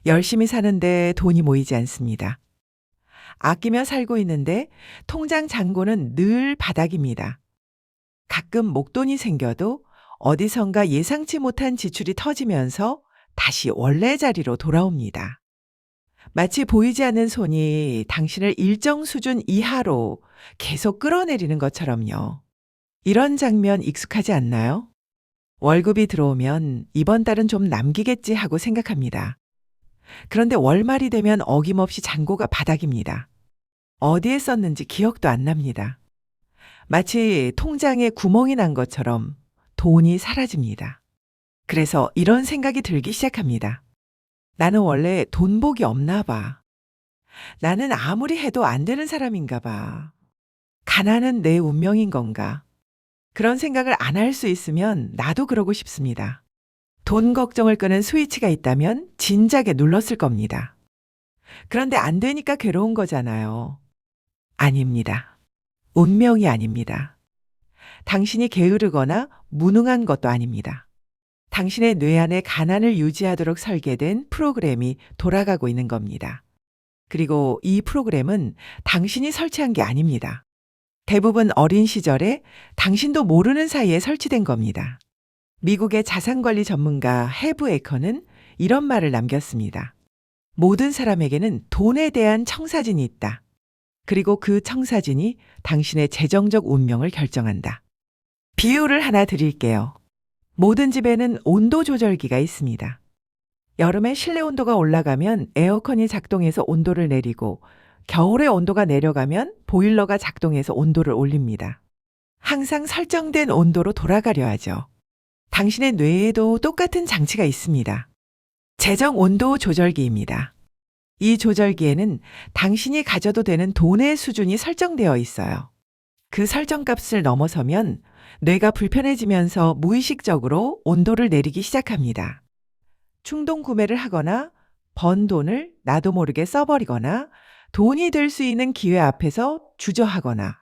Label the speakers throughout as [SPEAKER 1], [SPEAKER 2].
[SPEAKER 1] 열심히 사는데 돈이 모이지 않습니다. 아끼며 살고 있는데 통장 잔고는 늘 바닥입니다. 가끔 목돈이 생겨도 어디선가 예상치 못한 지출이 터지면서 다시 원래 자리로 돌아옵니다. 마치 보이지 않는 손이 당신을 일정 수준 이하로 계속 끌어내리는 것처럼요. 이런 장면 익숙하지 않나요? 월급이 들어오면 이번 달은 좀 남기겠지 하고 생각합니다. 그런데 월말이 되면 어김없이 잔고가 바닥입니다. 어디에 썼는지 기억도 안 납니다. 마치 통장에 구멍이 난 것처럼 돈이 사라집니다. 그래서 이런 생각이 들기 시작합니다. 나는 원래 돈복이 없나 봐. 나는 아무리 해도 안 되는 사람인가 봐. 가난은 내 운명인 건가? 그런 생각을 안 할 수 있으면 나도 그러고 싶습니다. 돈 걱정을 끄는 스위치가 있다면 진작에 눌렀을 겁니다. 그런데 안 되니까 괴로운 거잖아요. 아닙니다. 운명이 아닙니다. 당신이 게으르거나 무능한 것도 아닙니다. 당신의 뇌 안에 가난을 유지하도록 설계된 프로그램이 돌아가고 있는 겁니다. 그리고 이 프로그램은 당신이 설치한 게 아닙니다. 대부분 어린 시절에 당신도 모르는 사이에 설치된 겁니다. 미국의 자산관리 전문가 해브 에커는 이런 말을 남겼습니다. 모든 사람에게는 돈에 대한 청사진이 있다. 그리고 그 청사진이 당신의 재정적 운명을 결정한다. 비유를 하나 드릴게요. 모든 집에는 온도 조절기가 있습니다. 여름에 실내 온도가 올라가면 에어컨이 작동해서 온도를 내리고 겨울에 온도가 내려가면 보일러가 작동해서 온도를 올립니다. 항상 설정된 온도로 돌아가려 하죠. 당신의 뇌에도 똑같은 장치가 있습니다. 재정 온도 조절기입니다. 이 조절기에는 당신이 가져도 되는 돈의 수준이 설정되어 있어요. 그 설정값을 넘어서면 뇌가 불편해지면서 무의식적으로 온도를 내리기 시작합니다. 충동 구매를 하거나 번 돈을 나도 모르게 써버리거나 돈이 될 수 있는 기회 앞에서 주저하거나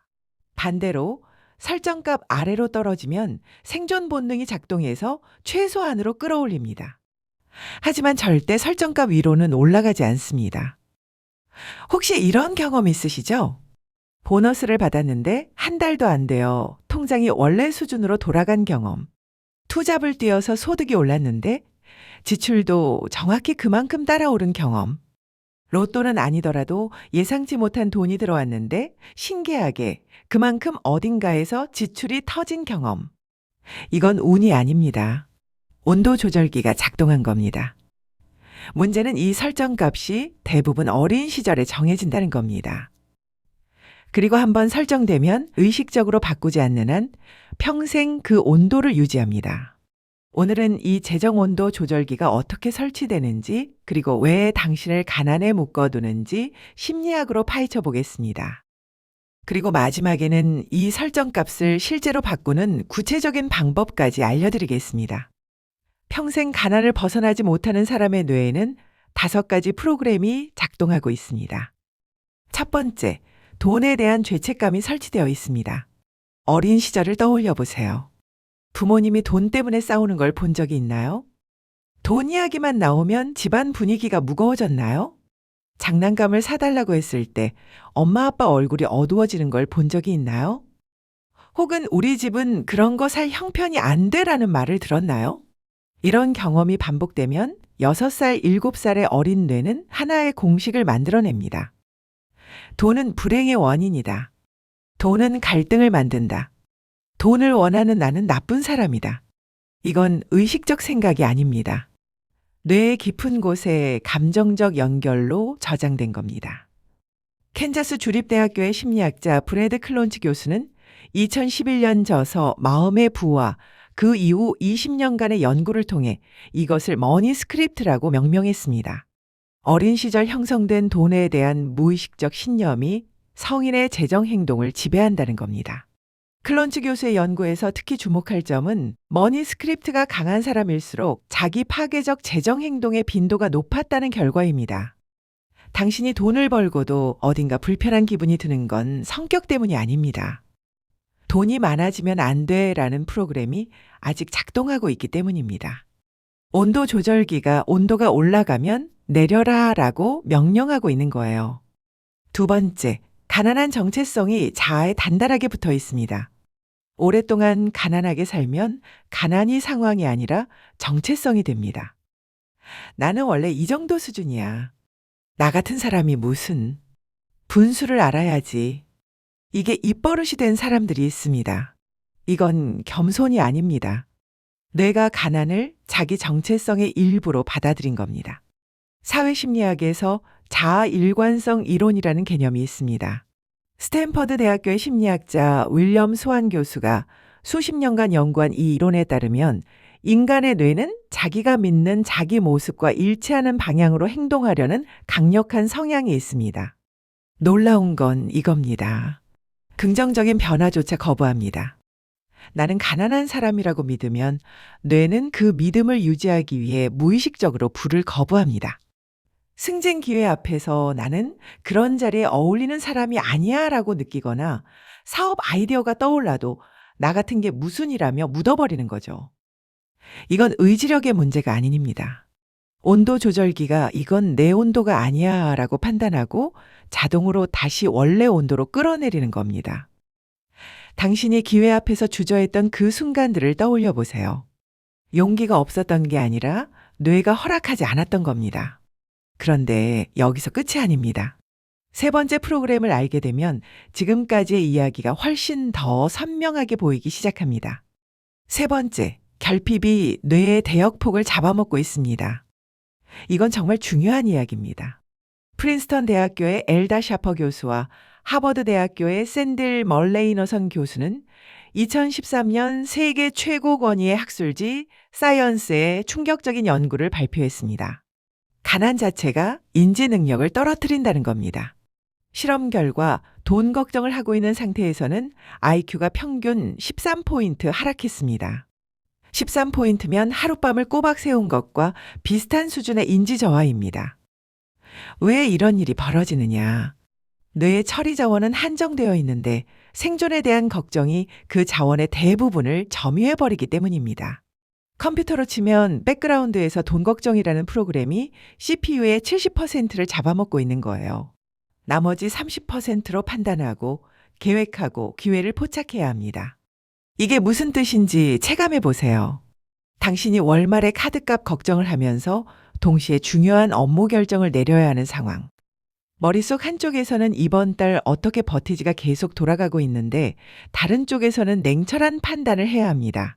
[SPEAKER 1] 반대로 설정값 아래로 떨어지면 생존 본능이 작동해서 최소한으로 끌어올립니다. 하지만 절대 설정값 위로는 올라가지 않습니다. 혹시 이런 경험 있으시죠? 보너스를 받았는데 한 달도 안 되어 통장이 원래 수준으로 돌아간 경험. 투잡을 뛰어서 소득이 올랐는데 지출도 정확히 그만큼 따라오른 경험. 로또는 아니더라도 예상치 못한 돈이 들어왔는데 신기하게 그만큼 어딘가에서 지출이 터진 경험. 이건 운이 아닙니다. 온도 조절기가 작동한 겁니다. 문제는 이 설정값이 대부분 어린 시절에 정해진다는 겁니다. 그리고 한번 설정되면 의식적으로 바꾸지 않는 한 평생 그 온도를 유지합니다. 오늘은 이 재정 온도 조절기가 어떻게 설치되는지 그리고 왜 당신을 가난에 묶어두는지 심리학으로 파헤쳐 보겠습니다. 그리고 마지막에는 이 설정값을 실제로 바꾸는 구체적인 방법까지 알려드리겠습니다. 평생 가난을 벗어나지 못하는 사람의 뇌에는 5가지 프로그램이 작동하고 있습니다. 첫 번째, 돈에 대한 죄책감이 설치되어 있습니다. 어린 시절을 떠올려 보세요. 부모님이 돈 때문에 싸우는 걸 본 적이 있나요? 돈 이야기만 나오면 집안 분위기가 무거워졌나요? 장난감을 사달라고 했을 때 엄마 아빠 얼굴이 어두워지는 걸 본 적이 있나요? 혹은 우리 집은 그런 거 살 형편이 안 돼라는 말을 들었나요? 이런 경험이 반복되면 6살, 7살의 어린 뇌는 하나의 공식을 만들어냅니다. 돈은 불행의 원인이다. 돈은 갈등을 만든다. 돈을 원하는 나는 나쁜 사람이다. 이건 의식적 생각이 아닙니다. 뇌의 깊은 곳에 감정적 연결로 저장된 겁니다. 캔자스 주립대학교의 심리학자 브래드 클론츠 교수는 2011년 저서 마음의 부와 그 이후 20년간의 연구를 통해 이것을 머니 스크립트라고 명명했습니다. 어린 시절 형성된 돈에 대한 무의식적 신념이 성인의 재정 행동을 지배한다는 겁니다. 클론츠 교수의 연구에서 특히 주목할 점은 머니 스크립트가 강한 사람일수록 자기 파괴적 재정 행동의 빈도가 높았다는 결과입니다. 당신이 돈을 벌고도 어딘가 불편한 기분이 드는 건 성격 때문이 아닙니다. 돈이 많아지면 안 돼라는 프로그램이 아직 작동하고 있기 때문입니다. 온도 조절기가 온도가 올라가면 내려라 라고 명령하고 있는 거예요. 두 번째, 가난한 정체성이 자아에 단단하게 붙어 있습니다. 오랫동안 가난하게 살면 가난이 상황이 아니라 정체성이 됩니다. 나는 원래 이 정도 수준이야. 나 같은 사람이 무슨 분수를 알아야지. 이게 입버릇이 된 사람들이 있습니다. 이건 겸손이 아닙니다. 뇌가 가난을 자기 정체성의 일부로 받아들인 겁니다. 사회심리학에서 자아 일관성 이론이라는 개념이 있습니다. 스탠퍼드 대학교의 심리학자 윌리엄 스완 교수가 수십 년간 연구한 이 이론에 따르면 인간의 뇌는 자기가 믿는 자기 모습과 일치하는 방향으로 행동하려는 강력한 성향이 있습니다. 놀라운 건 이겁니다. 긍정적인 변화조차 거부합니다. 나는 가난한 사람이라고 믿으면 뇌는 그 믿음을 유지하기 위해 무의식적으로 불을 거부합니다. 승진 기회 앞에서 나는 그런 자리에 어울리는 사람이 아니야 라고 느끼거나 사업 아이디어가 떠올라도 나 같은 게 무슨 일하며 묻어버리는 거죠. 이건 의지력의 문제가 아닙니다. 온도 조절기가 이건 내 온도가 아니야 라고 판단하고 자동으로 다시 원래 온도로 끌어내리는 겁니다. 당신이 기회 앞에서 주저했던 그 순간들을 떠올려 보세요. 용기가 없었던 게 아니라 뇌가 허락하지 않았던 겁니다. 그런데 여기서 끝이 아닙니다. 세 번째 프로그램을 알게 되면 지금까지의 이야기가 훨씬 더 선명하게 보이기 시작합니다. 세 번째, 결핍이 뇌의 대역폭을 잡아먹고 있습니다. 이건 정말 중요한 이야기입니다. 프린스턴 대학교의 엘다 샤퍼 교수와 하버드 대학교의 샌들 멀레이너선 교수는 2013년 세계 최고 권위의 학술지 사이언스의 충격적인 연구를 발표했습니다. 가난 자체가 인지 능력을 떨어뜨린다는 겁니다. 실험 결과 돈 걱정을 하고 있는 상태에서는 IQ가 평균 13포인트 하락했습니다. 13포인트면 하룻밤을 꼬박 세운 것과 비슷한 수준의 인지 저하입니다. 왜 이런 일이 벌어지느냐? 뇌의 처리 자원은 한정되어 있는데 생존에 대한 걱정이 그 자원의 대부분을 점유해버리기 때문입니다. 컴퓨터로 치면 백그라운드에서 돈 걱정이라는 프로그램이 CPU의 70%를 잡아먹고 있는 거예요. 나머지 30%로 판단하고 계획하고 기회를 포착해야 합니다. 이게 무슨 뜻인지 체감해 보세요. 당신이 월말에 카드값 걱정을 하면서 동시에 중요한 업무 결정을 내려야 하는 상황. 머릿속 한쪽에서는 이번 달 어떻게 버티지가 계속 돌아가고 있는데 다른 쪽에서는 냉철한 판단을 해야 합니다.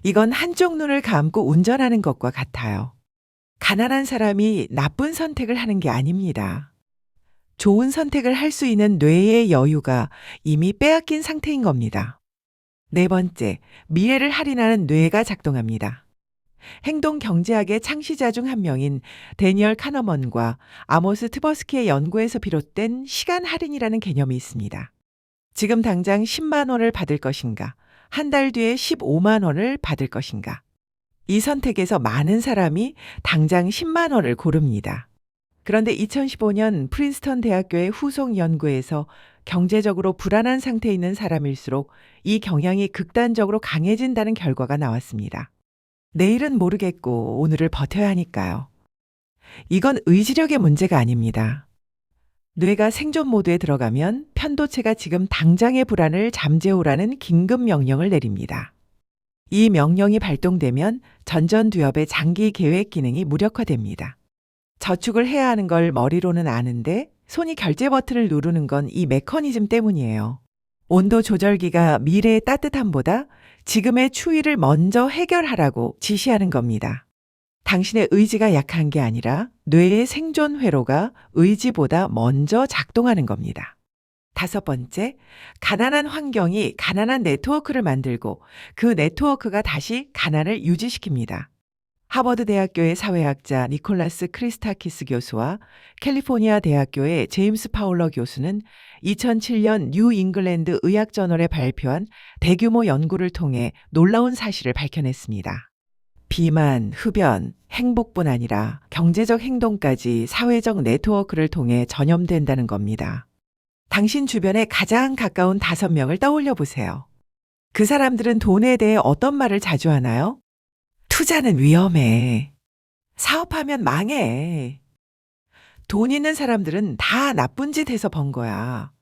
[SPEAKER 1] 이건 한쪽 눈을 감고 운전하는 것과 같아요. 가난한 사람이 나쁜 선택을 하는 게 아닙니다. 좋은 선택을 할 수 있는 뇌의 여유가 이미 빼앗긴 상태인 겁니다. 네 번째, 미래를 할인하는 뇌가 작동합니다. 행동 경제학의 창시자 중 한 명인 데니얼 카너먼과 아모스 트버스키의 연구에서 비롯된 시간 할인이라는 개념이 있습니다. 지금 당장 10만 원을 받을 것인가? 한 달 뒤에 15만 원을 받을 것인가? 이 선택에서 많은 사람이 당장 10만 원을 고릅니다. 그런데 2015년 프린스턴 대학교의 후속 연구에서 경제적으로 불안한 상태에 있는 사람일수록 이 경향이 극단적으로 강해진다는 결과가 나왔습니다. 내일은 모르겠고 오늘을 버텨야 하니까요. 이건 의지력의 문제가 아닙니다. 뇌가 생존 모드에 들어가면 편도체가 지금 당장의 불안을 잠재우라는 긴급 명령을 내립니다. 이 명령이 발동되면 전전두엽의 장기 계획 기능이 무력화됩니다. 저축을 해야 하는 걸 머리로는 아는데 손이 결제 버튼을 누르는 건 이 메커니즘 때문이에요. 온도 조절기가 미래의 따뜻함보다 지금의 추위를 먼저 해결하라고 지시하는 겁니다. 당신의 의지가 약한 게 아니라 뇌의 생존 회로가 의지보다 먼저 작동하는 겁니다. 다섯 번째, 가난한 환경이 가난한 네트워크를 만들고 그 네트워크가 다시 가난을 유지시킵니다. 하버드 대학교의 사회학자 니콜라스 크리스타키스 교수와 캘리포니아 대학교의 제임스 파울러 교수는 2007년 뉴 잉글랜드 의학저널에 발표한 대규모 연구를 통해 놀라운 사실을 밝혀냈습니다. 비만, 흡연, 행복뿐 아니라 경제적 행동까지 사회적 네트워크를 통해 전염된다는 겁니다. 당신 주변에 가장 가까운 5명을 떠올려 보세요. 그 사람들은 돈에 대해 어떤 말을 자주 하나요? 투자는 위험해. 사업하면 망해. 돈 있는 사람들은 다 나쁜 짓 해서 번 거야.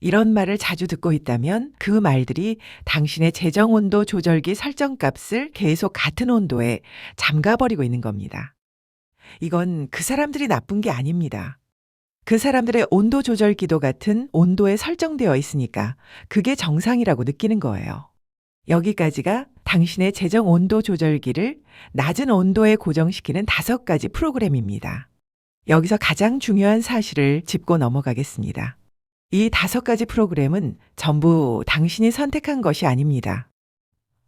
[SPEAKER 1] 이런 말을 자주 듣고 있다면 그 말들이 당신의 재정 온도 조절기 설정 값을 계속 같은 온도에 잠가버리고 있는 겁니다. 이건 그 사람들이 나쁜 게 아닙니다. 그 사람들의 온도 조절기도 같은 온도에 설정되어 있으니까 그게 정상이라고 느끼는 거예요. 여기까지가 당신의 재정 온도 조절기를 낮은 온도에 고정시키는 5가지 프로그램입니다. 여기서 가장 중요한 사실을 짚고 넘어가겠습니다. 이 5가지 프로그램은 전부 당신이 선택한 것이 아닙니다.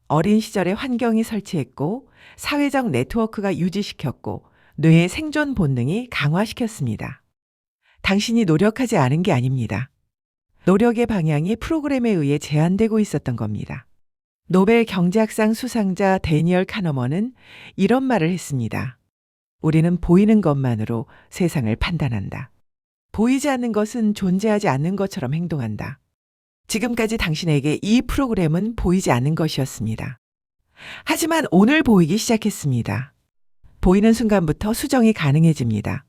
[SPEAKER 1] 어린 시절에 환경이 설치했고 사회적 네트워크가 유지시켰고 뇌의 생존 본능이 강화시켰습니다. 당신이 노력하지 않은 게 아닙니다. 노력의 방향이 프로그램에 의해 제한되고 있었던 겁니다. 노벨 경제학상 수상자 데니얼 카너먼은 이런 말을 했습니다. 우리는 보이는 것만으로 세상을 판단한다. 보이지 않는 것은 존재하지 않는 것처럼 행동한다. 지금까지 당신에게 이 프로그램은 보이지 않는 것이었습니다. 하지만 오늘 보이기 시작했습니다. 보이는 순간부터 수정이 가능해집니다.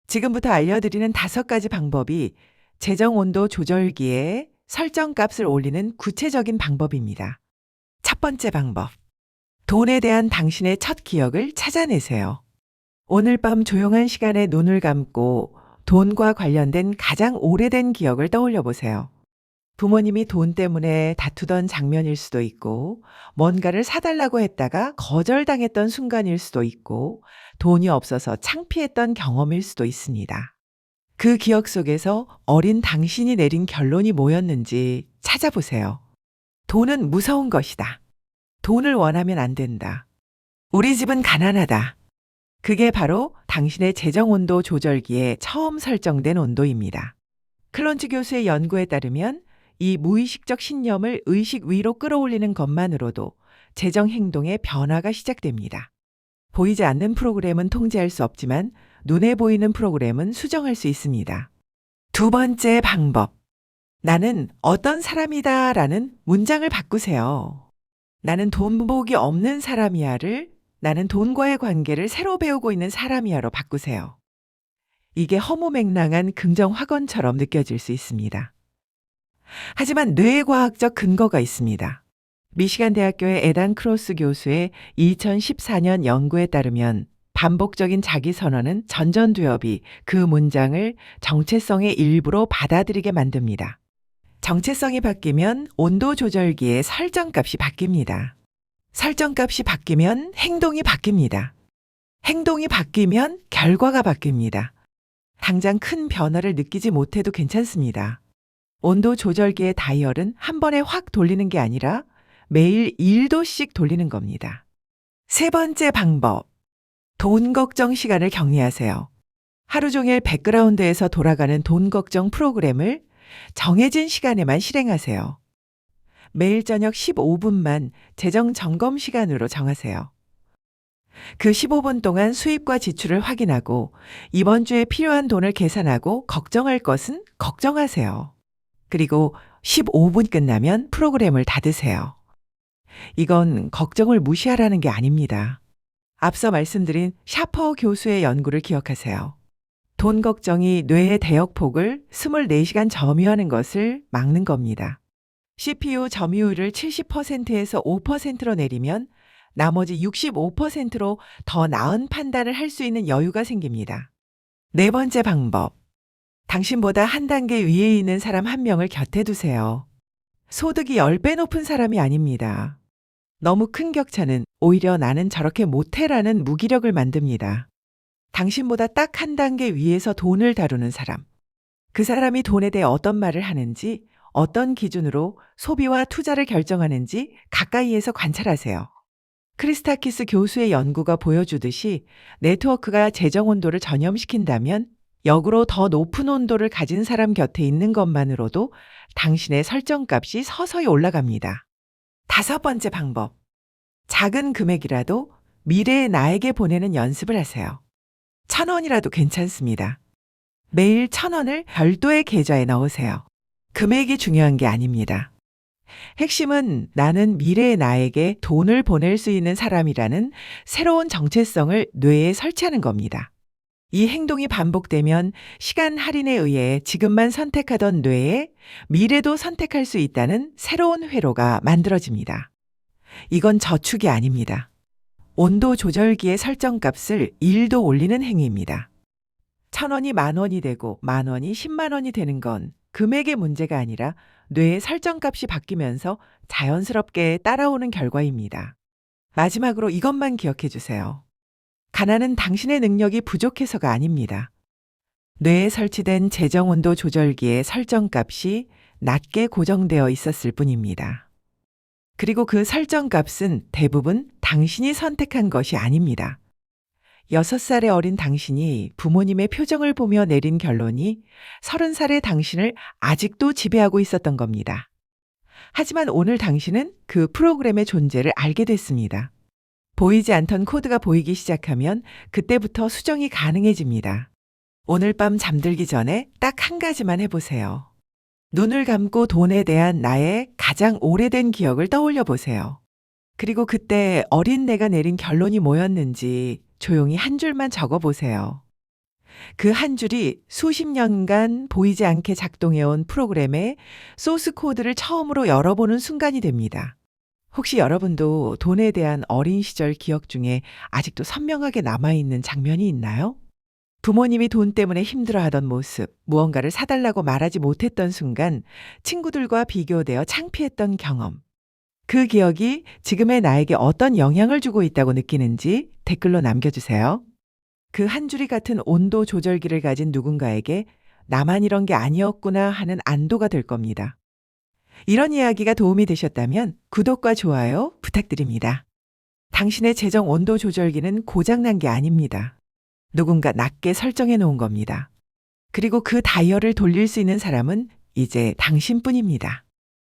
[SPEAKER 1] 지금부터 알려드리는 5가지 방법이 재정 온도 조절기에 설정 값을 올리는 구체적인 방법입니다. 첫 번째 방법. 돈에 대한 당신의 첫 기억을 찾아내세요. 오늘 밤 조용한 시간에 눈을 감고 돈과 관련된 가장 오래된 기억을 떠올려 보세요. 부모님이 돈 때문에 다투던 장면일 수도 있고, 뭔가를 사달라고 했다가 거절당했던 순간일 수도 있고, 돈이 없어서 창피했던 경험일 수도 있습니다. 그 기억 속에서 어린 당신이 내린 결론이 뭐였는지 찾아보세요. 돈은 무서운 것이다. 돈을 원하면 안 된다. 우리 집은 가난하다. 그게 바로 당신의 재정 온도 조절기에 처음 설정된 온도입니다. 클론즈 교수의 연구에 따르면 이 무의식적 신념을 의식 위로 끌어올리는 것만으로도 재정 행동의 변화가 시작됩니다. 보이지 않는 프로그램은 통제할 수 없지만 눈에 보이는 프로그램은 수정할 수 있습니다. 두 번째 방법. 나는 어떤 사람이다 라는 문장을 바꾸세요. 나는 돈복이 없는 사람이야를 나는 돈과의 관계를 새로 배우고 있는 사람이야로 바꾸세요. 이게 허무맹랑한 긍정 확언처럼 느껴질 수 있습니다. 하지만 뇌과학적 근거가 있습니다. 미시간 대학교의 에단 크로스 교수의 2014년 연구에 따르면 반복적인 자기 선언은 전전두엽이 그 문장을 정체성의 일부로 받아들이게 만듭니다. 정체성이 바뀌면 온도 조절기의 설정값이 바뀝니다. 설정값이 바뀌면 행동이 바뀝니다. 행동이 바뀌면 결과가 바뀝니다. 당장 큰 변화를 느끼지 못해도 괜찮습니다. 온도 조절기의 다이얼은 한 번에 확 돌리는 게 아니라 매일 1도씩 돌리는 겁니다. 세 번째 방법. 돈 걱정 시간을 격리하세요. 하루 종일 백그라운드에서 돌아가는 돈 걱정 프로그램을 정해진 시간에만 실행하세요. 매일 저녁 15분만 재정 점검 시간으로 정하세요. 그 15분 동안 수입과 지출을 확인하고 이번 주에 필요한 돈을 계산하고 걱정할 것은 걱정하세요. 그리고 15분 끝나면 프로그램을 닫으세요. 이건 걱정을 무시하라는 게 아닙니다. 앞서 말씀드린 샤퍼 교수의 연구를 기억하세요. 돈 걱정이 뇌의 대역폭을 24시간 점유하는 것을 막는 겁니다. CPU 점유율을 70%에서 5%로 내리면 나머지 65%로 더 나은 판단을 할 수 있는 여유가 생깁니다. 네 번째 방법. 당신보다 한 단계 위에 있는 사람 한 명을 곁에 두세요. 소득이 10배 높은 사람이 아닙니다. 너무 큰 격차는 오히려 나는 저렇게 못해라는 무기력을 만듭니다. 당신보다 딱 한 단계 위에서 돈을 다루는 사람. 그 사람이 돈에 대해 어떤 말을 하는지, 어떤 기준으로 소비와 투자를 결정하는지 가까이에서 관찰하세요. 크리스타키스 교수의 연구가 보여주듯이 네트워크가 재정 온도를 전염시킨다면 역으로 더 높은 온도를 가진 사람 곁에 있는 것만으로도 당신의 설정값이 서서히 올라갑니다. 5번째 방법. 작은 금액이라도 미래의 나에게 보내는 연습을 하세요. 1,000원이라도 괜찮습니다. 매일 1,000원을 별도의 계좌에 넣으세요. 금액이 중요한 게 아닙니다. 핵심은 나는 미래의 나에게 돈을 보낼 수 있는 사람이라는 새로운 정체성을 뇌에 설치하는 겁니다. 이 행동이 반복되면 시간 할인에 의해 지금만 선택하던 뇌에 미래도 선택할 수 있다는 새로운 회로가 만들어집니다. 이건 저축이 아닙니다. 온도 조절기의 설정값을 1도 올리는 행위입니다. 1,000원이 10,000원이 되고 10,000원이 10만 원이 되는 건 금액의 문제가 아니라 뇌의 설정값이 바뀌면서 자연스럽게 따라오는 결과입니다. 마지막으로 이것만 기억해 주세요. 가난은 당신의 능력이 부족해서가 아닙니다. 뇌에 설치된 재정 온도 조절기의 설정값이 낮게 고정되어 있었을 뿐입니다. 그리고 그 설정값은 대부분 당신이 선택한 것이 아닙니다. 6살의 어린 당신이 부모님의 표정을 보며 내린 결론이 30살의 당신을 아직도 지배하고 있었던 겁니다. 하지만 오늘 당신은 그 프로그램의 존재를 알게 됐습니다. 보이지 않던 코드가 보이기 시작하면 그때부터 수정이 가능해집니다. 오늘 밤 잠들기 전에 딱 한 가지만 해보세요. 눈을 감고 돈에 대한 나의 가장 오래된 기억을 떠올려 보세요. 그리고 그때 어린 내가 내린 결론이 뭐였는지 조용히 한 줄만 적어 보세요. 그 한 줄이 수십 년간 보이지 않게 작동해온 프로그램의 소스 코드를 처음으로 열어보는 순간이 됩니다. 혹시 여러분도 돈에 대한 어린 시절 기억 중에 아직도 선명하게 남아있는 장면이 있나요? 부모님이 돈 때문에 힘들어하던 모습, 무언가를 사달라고 말하지 못했던 순간, 친구들과 비교되어 창피했던 경험. 그 기억이 지금의 나에게 어떤 영향을 주고 있다고 느끼는지 댓글로 남겨주세요. 그 한 줄이 같은 온도 조절기를 가진 누군가에게 나만 이런 게 아니었구나 하는 안도가 될 겁니다. 이런 이야기가 도움이 되셨다면 구독과 좋아요 부탁드립니다. 당신의 재정 온도 조절기는 고장난 게 아닙니다. 누군가 낮게 설정해 놓은 겁니다. 그리고 그 다이얼을 돌릴 수 있는 사람은 이제 당신뿐입니다.